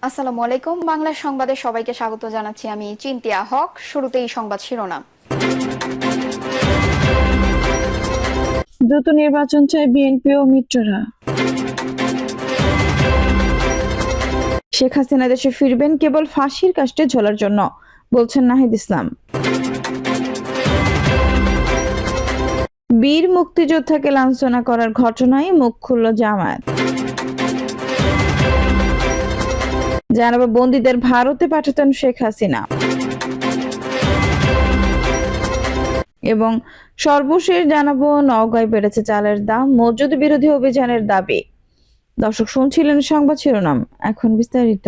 আসসালামু আলাইকুম। বাংলা সংবাদে সবাইকে স্বাগত জানাচ্ছি। আমি চিন্তিয়া হক। শুরুতেই সংবাদ শিরোনাম। দ্রুত নির্বাচন চায় বিএনপি ও মিত্ররা। শেখ হাসিনা দেশে ফিরবেন কেবল ফাঁসির কাস্টে ঝোলার জন্য, বলছেন নাহিদ ইসলাম। বীর মুক্তিযোদ্ধাকে লাঞ্ছনা করার ঘটনায় মুখ খুলল জামায়াত। জানাবো বন্দীদের ভারতে পাঠাতেন শেখ হাসিনা। এবং সর্বশেষ জানাবো নওগাঁয় বেড়েছে চালের দাম, মজুদ বিরোধী অভিযানের দাবি। দর্শক শুনছিলেন সংবাদ শিরোনাম, এখন বিস্তারিত।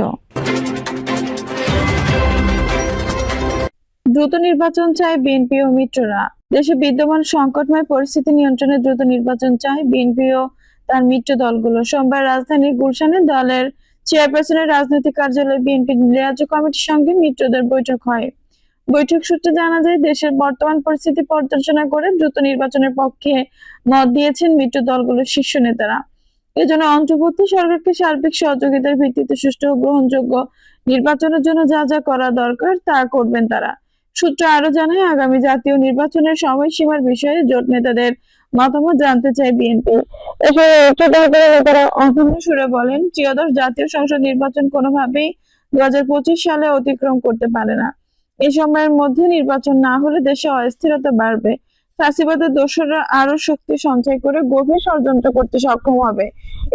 দ্রুত নির্বাচন চায় বিএনপি ও মিত্ররা। দেশে বিদ্যমান সংকটময় পরিস্থিতি নিয়ন্ত্রণে দ্রুত নির্বাচন চায় বিএনপি ও তার মিত্র দলগুলো। সোমবার রাজধানীর গুলশানে দলের চেয়ারপারসনের রাজনৈতিক কার্যালয়ে বিএনপি রাজ্য কমিটির সঙ্গে মিত্রদের বৈঠক হয়। বৈঠক সূত্রে জানা যায়, দেশের বর্তমান পরিস্থিতি পর্যালোচনা করে দ্রুত নির্বাচনের পক্ষে মত দিয়েছেন মিত্র দলগুলোর শীর্ষ নেতারা। এজন্য অন্তর্বর্তী সরকারকে সার্বিক সহযোগিতার ভিত্তিতে সুষ্ঠু ও গ্রহণযোগ্য নির্বাচনের জন্য যা যা করা দরকার তা করবেন তারা। সূত্র আরো জানায়, আগামী জাতীয় নির্বাচনের সময়সীমার বিষয়ে জোট নেতাদের মতামত জানতে চায় বিএনপি। নেতারা অভিন্ন সুরে বলেন, ত্রয়োদশ জাতীয় সংসদ নির্বাচন কোনোভাবেই 2025 সালে অতিক্রম করতে পারে না। এই সময়ের মধ্যে নির্বাচন না হলে দেশে অস্থিরতা বাড়বে। ফ্যাসিবাদের দোসররা আরো শক্তি সঞ্চয় করে গভীর ষড়যন্ত্র করতে সক্ষম হবে।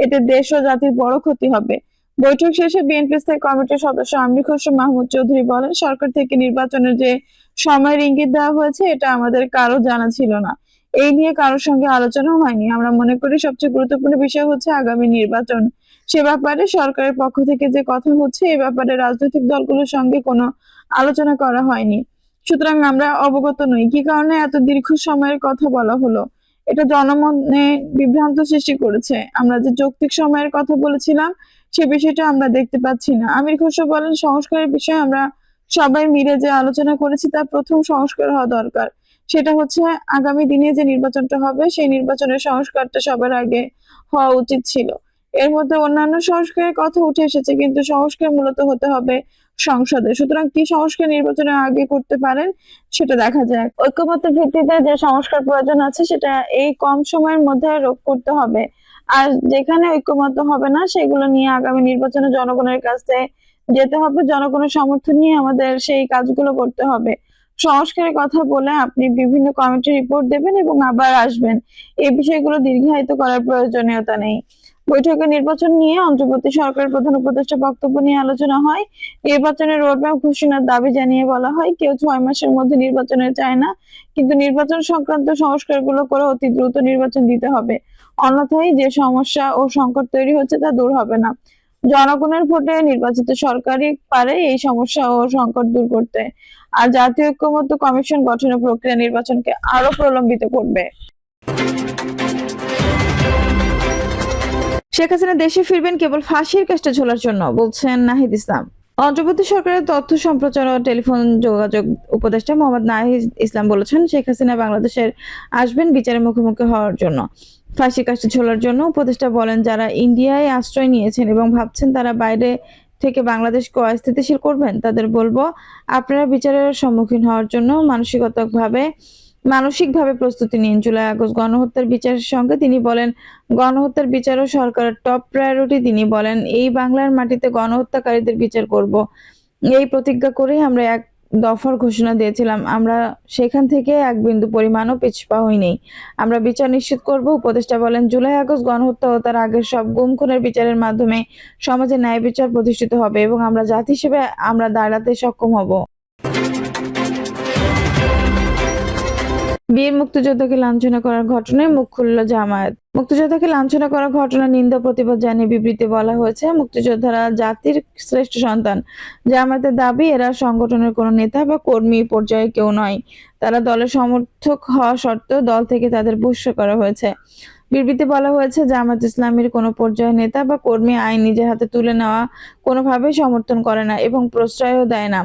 এতে দেশ ও জাতির বড় ক্ষতি হবে। বৈঠক শেষে বিএনপি স্থায়ী কমিটির সদস্য আমির খসরু মাহমুদ চৌধুরী বলেন, সরকার থেকে নির্বাচনের যে সময়ের ইঙ্গিত দেওয়া হয়েছে এটা আমাদের কারো জানা ছিল না। এই নিয়ে কারোর সঙ্গে আলোচনা হয়নি। আমরা মনে করি সবচেয়ে গুরুত্বপূর্ণ বিষয় হচ্ছে আগামী নির্বাচন। সে ব্যাপারে সরকারের পক্ষ থেকে যে কথা হচ্ছে এ ব্যাপারে রাজনৈতিক দলগুলোর সঙ্গে কোনো আলোচনা করা হয়নি। সুতরাং আমরা অবগত নই কি কারণে এত দীর্ঘ সময়ের কথা বলা হলো। এটা জনমনে বিভ্রান্ত সৃষ্টি করেছে। আমরা যে যৌক্তিক সময়ের কথা বলেছিলাম সে বিষয়টা আমরা দেখতে পাচ্ছি না। আমির খসরু বলেন, সংস্কারের বিষয়ে আমরা সবাই মিলে যে আলোচনা করেছি তার প্রথম সংস্কার হওয়া দরকার। সেটা হচ্ছে আগামী দিনে যে নির্বাচনটা হবে সেই নির্বাচনের সংস্কারটা সবার আগে হওয়া উচিত ছিল। এর মধ্যে অন্যান্য সংস্কারের কথা উঠে এসেছে, কিন্তু সংস্কার মূলত হতে হবে সংসদে। সুতরাং কি সংস্কার নির্বাচনের আগে করতে পারেন সেটা দেখা যাক। ঐক্যমত্যের ভিত্তিতে যে সংস্কার প্রয়োজন আছে সেটা এই কম সময়ের মধ্যে করতে হবে। আর যেখানে ঐক্যমত্য হবে না সেগুলো নিয়ে আগামী নির্বাচনে জনগণের কাছে যেতে হবে। জনগণের সমর্থন নিয়ে আমাদের সেই কাজগুলো করতে হবে। সংস্কারের কথা বলে আপনি বিভিন্ন কমিটির রিপোর্ট দেবেন এবং আবার আসবেন, এই বিষয়গুলো দীর্ঘায়িত করার প্রয়োজনীয়তা নেই। বৈঠকে নির্বাচন নিয়ে অন্তর্বর্তী সরকারের প্রধান উপদেষ্টা বক্তব্য নিয়ে আলোচনা হয়। নির্বাচনের রোডম্যাপ ঘোষণার দাবি জানিয়ে বলা হয়, কেউ 6 মাসের মধ্যে নির্বাচনে চায় না, কিন্তু নির্বাচন সংক্রান্ত সংস্কারগুলো করে অতি দ্রুত নির্বাচন দিতে হবে। অন্যথায় যে সমস্যা ও সংকট তৈরি হচ্ছে তা দূর হবে না। জনগণের ভোটে নির্বাচিত সরকারই পারে এই সমস্যা ও সংকট দূর করতে। আর জাতীয় ঐক্যমত্য কমিশন গঠনের প্রক্রিয়া নির্বাচনকে আরো প্রলম্বিত করবে। শেখ হাসিনা দেশে ফিরবেন কেবল ফাঁসির কাস্টে ঝোলার জন্য, বলছেন নাহিদ ইসলাম। অন্তর্বর্তী সরকারের তথ্য সম্প্রচার ও টেলিফোন যোগাযোগ উপদেষ্টা মোহাম্মদ নাহিদ ইসলাম বলেছেন, শেখ হাসিনা বাংলাদেশের আসবেন বিচারের মুখোমুখি হওয়ার জন্য, ফাঁসির কাস্টে ঝোলার জন্য। উপদেষ্টা বলেন, যারা ইন্ডিয়ায় আশ্রয় নিয়েছেন এবং ভাবছেন তারা বাইরে থেকে বাংলাদেশকে অস্থিতিশীল করবেন, তাদের বলবো আপনারা বিচারের সম্মুখীন হওয়ার জন্য মানসিকভাবে প্রস্তুতি নিন। জুলাই আগস্ট গণহত্যার বিচারের সঙ্গে তিনি বলেন, গণহত্যার বিচারও সরকারের টপ প্রায়োরিটি। তিনি বলেন, এই বাংলার মাটিতে গণহত্যাকারীদের বিচার করব, এই প্রতিজ্ঞা করেই আমরা এক দফার ঘোষণা দিয়েছিলাম। আমরা সেখান থেকে এক বিন্দু পরিমাণও পিছপা হইনি। আমরা বিচার নিশ্চিত করব। উপদেষ্টা বলেন, জুলাই আগস্ট গণহত্যা ও তার আগের সব গুম খুনের বিচারের মাধ্যমে সমাজে ন্যায় বিচার প্রতিষ্ঠিত হবে এবং আমরা জাতি হিসেবে আমরা দাঁড়াতে সক্ষম হব। বীর মুক্তিযোদ্ধাকে লাঞ্ছনা করার ঘটনায় মুখ খুলল জামায়াত। মুক্তিযোদ্ধাকে লাঞ্ছনা করার ঘটনা নিন্দা প্রতিবাদ জানিয়ে বিবৃতি বলা হয়েছে, মুক্তিযোদ্ধারা জাতির শ্রেষ্ঠ সন্তান। জামায়াতের দাবি, এরা সংগঠনের কোনো নেতা বা কর্মী পর্যায়ে কেউ নয়। তারা দলের সমর্থক হওয়া সত্ত্বেও দল থেকে তাদের বহিষ্কার করা হয়েছে। বিবৃতি বলা হয়েছে, জামায়াত ইসলামীর কোনো পর্যায়ে নেতা বা কর্মী আইন নিজের হাতে তুলে নেওয়া কোনোভাবেই সমর্থন করে না এবং প্রশ্রয়ও দেয় না।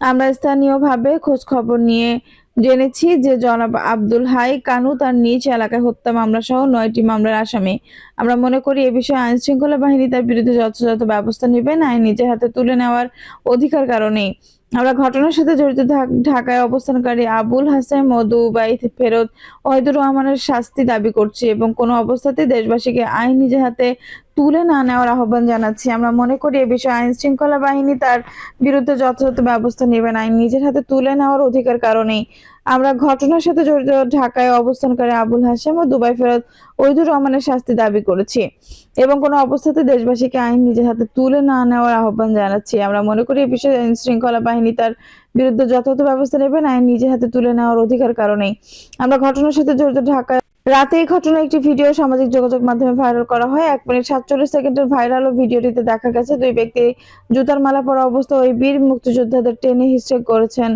আমরা স্থানীয়ভাবে খোঁজ খবর নিয়ে জেনেছি যে জনাব আব্দুল হাই কানু তার নিজ এলাকায় হত্যা মামলা সহ 9টি মামলার আসামি। আমরা মনে করি এ বিষয়ে আইন শৃঙ্খলা বাহিনী তার বিরুদ্ধে যথাযথ ব্যবস্থা নেবেন। আইন নিজের হাতে তুলে নেওয়ার অধিকার কারণেই আমরা ঘটনার সাথে জড়িত ঢাকায় অবস্থানকারী আবুল হাসেম ও দুবাই ফেরত ওয়াহিদুর রহমানের শাস্তি দাবি করছি এবং কোনো অবস্থাতেই দেশবাসীকে আইন নিজের হাতে তুলে না নেওয়ার আহ্বান জানাচ্ছি। আমরা মনে করি এ বিষয়ে আইন শৃঙ্খলা বাহিনী তার বিরুদ্ধে যথাযথ ব্যবস্থা নেবেন। আইন নিজের হাতে তুলে নেওয়ার অধিকার কারণেই আমরা ঘটনার সাথে জড়িত ঢাকায় অবস্থানকারী আবুল হাসেম ও দুবাই ফেরত ওয়াহিদুর রহমানের শাস্তি দাবি করেছি এবং কোনো অবস্থাতে দেশবাসীকে আইন নিজের হাতে তুলে না নেওয়ার আহ্বান জানাচ্ছি। আমরা মনে করি এই বিষয়ে আইন শৃঙ্খলা বাহিনী তার বিরুদ্ধে যথাযথ ব্যবস্থা নেবেন। আইন নিজের হাতে তুলে নেওয়ার অধিকার কারণেই আমরা ঘটনার সাথে জড়িত ঢাকায় রাতে এই ঘটনার একটি ভিডিও সামাজিক যোগাযোগ মাধ্যমে ভাইরাল করা হয়। 1 মিনিট 47 সেকেন্ডের ভাইরাল ও ভিডিওটিতে দেখা গেছে দুই ব্যক্তি জুতার মালা পরা অবস্থায় ওই বীর মুক্তিযোদ্ধাদের টেনে হিস্ট্রি করেছেন।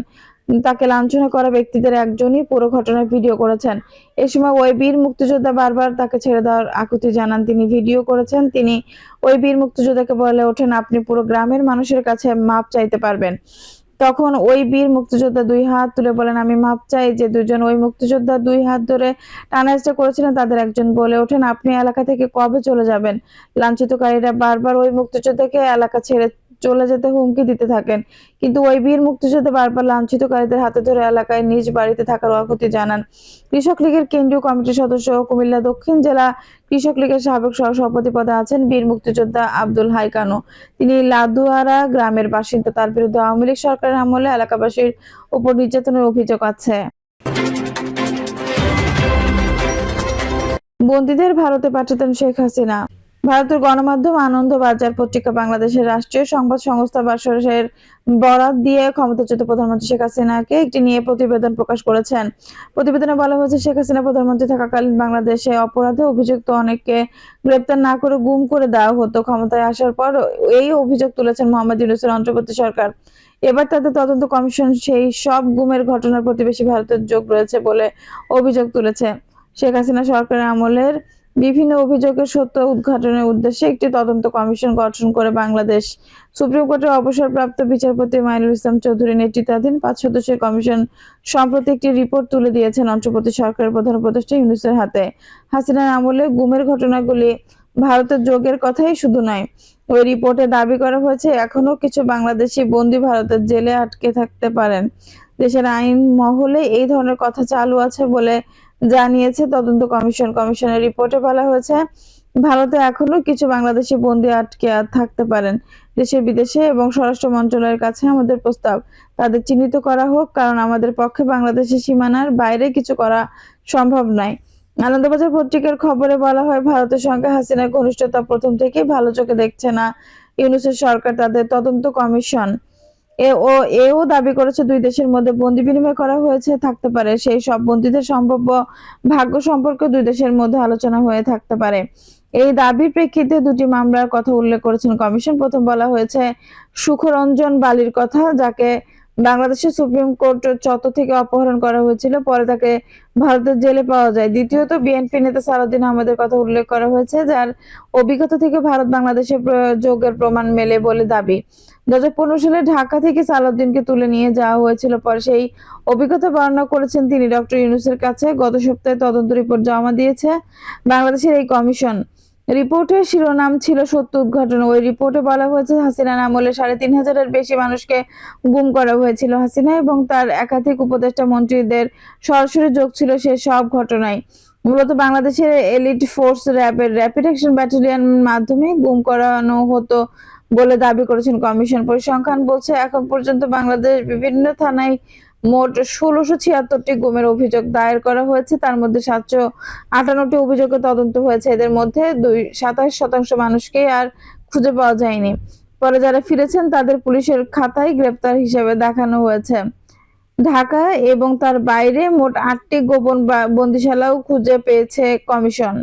তাকে লাঞ্ছনা করা ব্যক্তিদের একজনই পুরো ঘটনার ভিডিও করেছেন। এ সময় ওই বীর মুক্তিযোদ্ধা বারবার তাকে ছেড়ে দেওয়ার আকুতি জানান। তিনি ভিডিও করেছেন। তিনি ওই বীর মুক্তিযোদ্ধাকে বলে ওঠেন, আপনি পুরো গ্রামের মানুষের কাছে মাপ চাইতে পারবেন। তখন ওই বীর মুক্তিযোদ্ধা 2 হাত তুলে বলেন, আমি মাপ চাই। যে দুজন ওই মুক্তিযোদ্ধা 2 হাত ধরে টানাহেঁচড়া করেছিলেন তাদের একজন বলে ওঠেন, আপনি এলাকা থেকে কবে চলে যাবেন? লাঞ্ছিতকারীরা বারবার ওই মুক্তিযোদ্ধাকে এলাকা ছেড়ে চলে যেতে হুমকি দিতে থাকেন, কিন্তু ওই বীর মুক্তিযোদ্ধা বারবার লাঞ্ছিতকারীদের হাতে ধরে এলাকায় নিজ বাড়িতে থাকার আকুতি জানান। কৃষক লীগের কেন্দ্রীয় কমিটির সদস্য ও কুমিল্লা দক্ষিণ জেলা কৃষক লীগের সাবেক সহসভাপতি পদে আছেন বীর মুক্তিযোদ্ধা আব্দুল হাই কানু। তিনি লাদুয়ারা গ্রামের বাসিন্দা। তার বিরুদ্ধে আওয়ামী লীগ সরকারের আমলে এলাকাবাসীর উপর নির্যাতনের অভিযোগ আছে। বন্দীদের ভারতে পাঠাতেন শেখ হাসিনা। ভারতের গণমাধ্যম আনন্দ বাজার পত্রিকা বাংলাদেশের রাষ্ট্রীয় সংবাদ সংস্থা বাসরের বরাত দিয়ে ক্ষমতাচ্যুত প্রধানমন্ত্রী শেখ হাসিনাকে একটি নিয়ে প্রতিবেদন প্রকাশ করেছেন। প্রতিবেদনে বলা হয়েছে, শেখ হাসিনা প্রধানমন্ত্রী থাকাকালীন বাংলাদেশে অপরাধে অভিযুক্ত অনেককে গ্রেপ্তার না করে গুম করে দেওয়া হতো। ক্ষমতায় আসার পর এই অভিযোগ তুলেছেন মোহাম্মদ ইউনূসের অন্তর্বর্তী সরকার। এবার তাদের তদন্ত কমিশন সেই সব গুমের ঘটনার প্রতিবেশী ভারতের যোগ রয়েছে বলে অভিযোগ তুলেছে। শেখ হাসিনা সরকারের আমলের বিভিন্ন অভিযোগের সত্য উদ্ঘাটনের উদ্দেশ্যে একটি তদন্ত কমিশন গঠন করে বাংলাদেশ সুপ্রিম কোর্টের অবসরপ্রাপ্ত বিচারপতি মাইনুল ইসলাম চৌধুরী নেতৃত্বাধীন 5 সদস্যের কমিশন সম্প্রতি একটি রিপোর্ট তুলে দিয়েছেন অন্তর্বর্তী সরকারের প্রধান উপদেষ্টা ইউনূসের হাতে। হাসিনার আমলে গুমের ঘটনাগুলি ভারতের যোগের কথাই শুধু নয়, ওই রিপোর্টে দাবি করা হয়েছে এখনো কিছু বাংলাদেশি বন্দী ভারতের জেলে আটকে থাকতে পারেন। দেশের আইন মহলে এই ধরনের কথা চালু আছে বলে জানিয়েছে তদন্ত কমিশন। কমিশনের রিপোর্টে বলা হয়েছে, ভারতে এখনো কিছু বাংলাদেশি বন্দী আটকে থাকতে পারেন। দেশে বিদেশে এবং স্বরাষ্ট্র মন্ত্রণালয়ের কাছে আমাদের প্রস্তাব, তাদের চিহ্নিত করা হোক, কারণ আমাদের পক্ষে বাংলাদেশের সীমানার বাইরে কিছু করা সম্ভব নয়। আনন্দবাজার পত্রিকার খবরে বলা হয়, ভারতের সঙ্গে হাসিনার ঘনিষ্ঠতা প্রথম থেকেই ভালো চোখে দেখছে না ইউনূসের সরকার। তাদের তদন্ত কমিশন এও দাবি করেছে দুই দেশের মধ্যে বন্দি বিনিময় করা হয়েছে থাকতে পারে। সেই সব বন্দীদের সম্ভাব্য ভাগ্য সম্পর্কে দুই দেশের মধ্যে আলোচনা হয়ে থাকতে পারে। এই দাবির প্রেক্ষিতে দুটি মামলার কথা উল্লেখ করেছেন কমিশন। প্রথম বলা হয়েছে সুখরঞ্জন বালির কথা, যাকে বাংলাদেশের সুপ্রিম কোর্ট চত্বর থেকে অপহরণ করা হয়েছিল, পরে তাকে ভারতের জেলে পাওয়া যায়। দ্বিতীয়ত বিএনপি নেতা সালাউদ্দিন আহমেদের কথা উল্লেখ করা হয়েছে, যার অভিজ্ঞতা থেকে ভারত বাংলাদেশের যোগের প্রমাণ মেলে বলে দাবি। 2015 সালে ঢাকা থেকে সালাউদ্দিনকে তুলে নিয়ে যাওয়া হয়েছিল, পরে সেই অভিজ্ঞতা বর্ণনা করেছেন তিনি ডক্টর ইউনূসের কাছে। গত সপ্তাহে তদন্ত রিপোর্ট জমা দিয়েছে বাংলাদেশের এই কমিশন। রিপোর্টের শিরোনাম ছিল সত্য উদ্ঘাটন। ওই রিপোর্টে বলা হয়েছে, হাসিনার আমলে 3,500-এর বেশি মানুষকে গুম করা হয়েছিল। হাসিনা এবং তার একাধিক উপদেষ্টা মন্ত্রীদের সরাসরি যোগ ছিল সে সব ঘটনায়। মূলত বাংলাদেশের elite force rapid action battalion মাধ্যমে গুম করানো হতো বলে দাবি করেছেন কমিশন। পরিসংখ্যান বলছে, এখন পর্যন্ত বাংলাদেশ বিভিন্ন থানায় মোট 1676টি গুমের অভিযোগ দায়ের করা হয়েছে। তার মধ্যে 758টি অভিযোগে তদন্ত হয়েছে। এদের মধ্যে 27% মানুষকে আর খুঁজে পাওয়া যায়নি। পরে যারা ফিরেছেন তাদের পুলিশের খাতায় গ্রেপ্তার হিসেবে দেখানো হয়েছে। ঢাকা এবং তার বাইরে মোট 8টি গোপন বন্দিশালাও খুঁজে পেয়েছে কমিশন।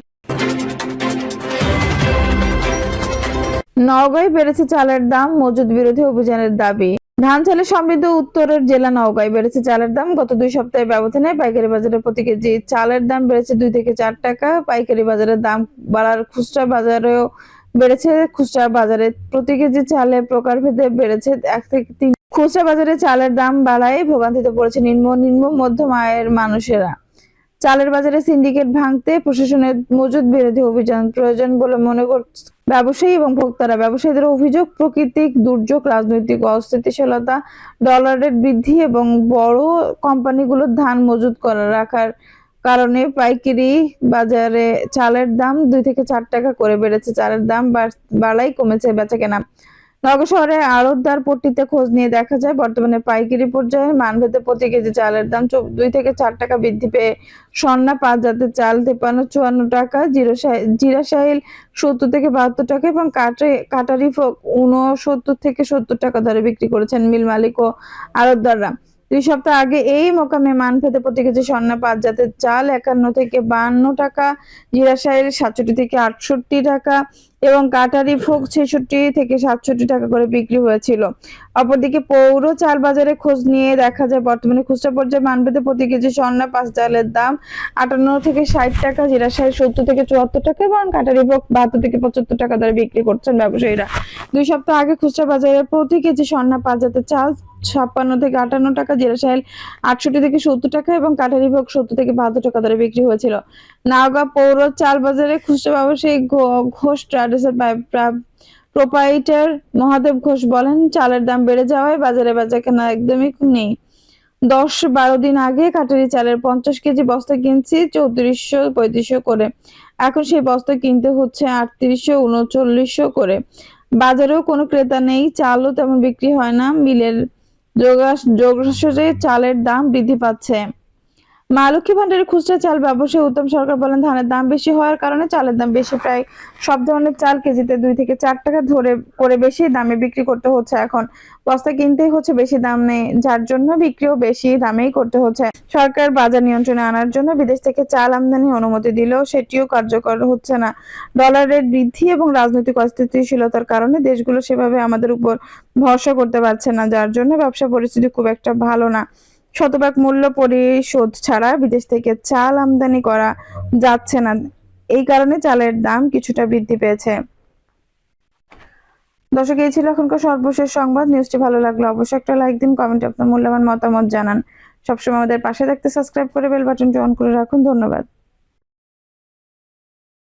নওগাঁয় বেড়েছে চালের দাম, মজুদ বিরোধী অভিযানের দাবি। ধান চালে সমৃদ্ধ উত্তরের জেলা নওগাঁয় বেড়েছে চালের দাম। গত 2 সপ্তাহের ব্যবধানে পাইকারি বাজারে প্রতি কেজি চালের দাম বেড়েছে 2 থেকে 4 টাকা। পাইকারি বাজারের দাম বাড়ার খুচরা বাজারেও বেড়েছে। খুচরা বাজারে প্রতি কেজি চালের প্রকারভেদে বেড়েছে 1 থেকে 3। খুচরা বাজারে চালের দাম বাড়ায় ভোগান্তিতে পড়েছে নিম্ন মধ্যম আয়ের মানুষেরা। চালের বাজারে সিন্ডিকেট ভাঙতে প্রশাসনের মজুদ বিরোধী অভিযান প্রয়োজন বলে মনে করছে ব্যবসায়ী এবং ভোক্তারা। ব্যবসায়ীদের অভিযোগ, প্রাকৃতিক দুর্যোগ, রাজনৈতিক অস্থিতিশীলতা, ডলার রেট বৃদ্ধি এবং বড় কোম্পানিগুলোর ধান মজুত করে রাখার কারণে পাইকারি বাজারে চালের দাম 2 থেকে 4 টাকা করে বেড়েছে। চালের দাম বাড়াই কমেছে বেচাকেনা। নওগাঁ শহরে আড়তদার পট্টিতে খোঁজ নিয়ে দেখা যায়, বর্তমানে পাইকারি পর্যায়ে মানভেদে প্রতি কেজি চালের দাম 2 থেকে 4 টাকা বৃদ্ধি পেয়ে স্বর্ণা 5 জাতের চাল 53-54 টাকা, জিরা সাহিল 70 থেকে 72 টাকা এবং কাটারি ফোক 69 থেকে 70 টাকা দরে বিক্রি করেছেন মিল মালিক ও আড়তদাররা। 2 সপ্তাহ আগে এই মোকামে মানভেদে প্রতি কেজি স্বর্ণা 5 জাতের চাল 51 থেকে 52 টাকা, জিরা সাহিল 67 থেকে 68 টাকা এবং কাটারি ফোক 66 থেকে 67 টাকা করে বিক্রি হয়েছিল। অপরদিকে পৌর চাল বাজারে খোঁজ নিয়ে দেখা যায়, বর্তমানে খুচরা পর্যায়ে মানভেদে প্রতি কেজি স্বর্ণা 5 চালের দাম 58 থেকে 60 টাকা, জিরা সাহিল 70 থেকে 74 টাকা এবং কাটারি ফোক 72 থেকে 75 টাকা দরে বিক্রি করছেন ব্যবসায়ীরা। 2 সপ্তাহ আগে খুচরা বাজারে প্রতি কেজি স্বর্ণা 5 জাতের চাল 56 থেকে 58 টাকা, জিরা সাহিল 68 থেকে 70 টাকা এবং কাটারি ভোগ 70 থেকে 72 টাকা দরে বিক্রি হয়েছিল। নওগাঁ পৌর চাল বাজারে খুচরা ব্যবসায়ী ঘোষ ট্রেডার্সের প্রোপাইটার মহাদেব ঘোষ বলেন, চালের দাম বেড়ে যাওয়ায় বাজারে বেচাকেনা একদমই নেই। 10-12 দিন আগে কাটারি চালের 50 কেজি বস্তা কিনছি 3400-3500 করে, এখন সেই বস্তা কিনতে হচ্ছে 3800-3900 করে। বাজারেও কোনো ক্রেতা নেই, চালও তেমন বিক্রি হয় না, মিলের যোগাযোগে চালের দাম বৃদ্ধি পাচ্ছে। মা লক্ষ্মী ভান্ডারের খুচরা চাল ব্যবসায়ী উত্তম সরকার বলেন, ধানের দাম বেশি হওয়ার কারণে চালের দাম বেশি। প্রায় সব ধরনের চাল কেজিতে 2 থেকে 4 টাকা ধরে করে বেশি দামে বিক্রি করতে হচ্ছে। এখন বস্তা কিনতেই হচ্ছে বেশি দামে, যার জন্য বিক্রিও বেশি দামেই করতে হচ্ছে। সরকার বাজার নিয়ন্ত্রণে আনার জন্য বিদেশ থেকে চাল আমদানি অনুমতি দিলেও সেটিও কার্যকর হচ্ছে না। ডলার রেট বৃদ্ধি এবং রাজনৈতিক অস্থিতিশীলতার কারণে দেশগুলো সেভাবে আমাদের উপর ভরসা করতে পারছে না, যার জন্য ব্যবসা পরিস্থিতি খুব একটা ভালো না। শতভাগ মূল্য পরিশোধ ছাড়া বিদেশ থেকে চাল আমদানি করা যাচ্ছে না, এই কারণে চালের দাম কিছুটা বৃদ্ধি পেয়েছে। দর্শক, এই ছিল এখনকার সর্বশেষ সংবাদ। নিউজটি ভালো লাগলে অবশ্যই একটা লাইক দিন, কমেন্টে আপনার মূল্যবান মতামত জানান। সবসময় আমাদের পাশে থাকতে সাবস্ক্রাইব করে বেল বাটনটি অন করে রাখুন। ধন্যবাদ।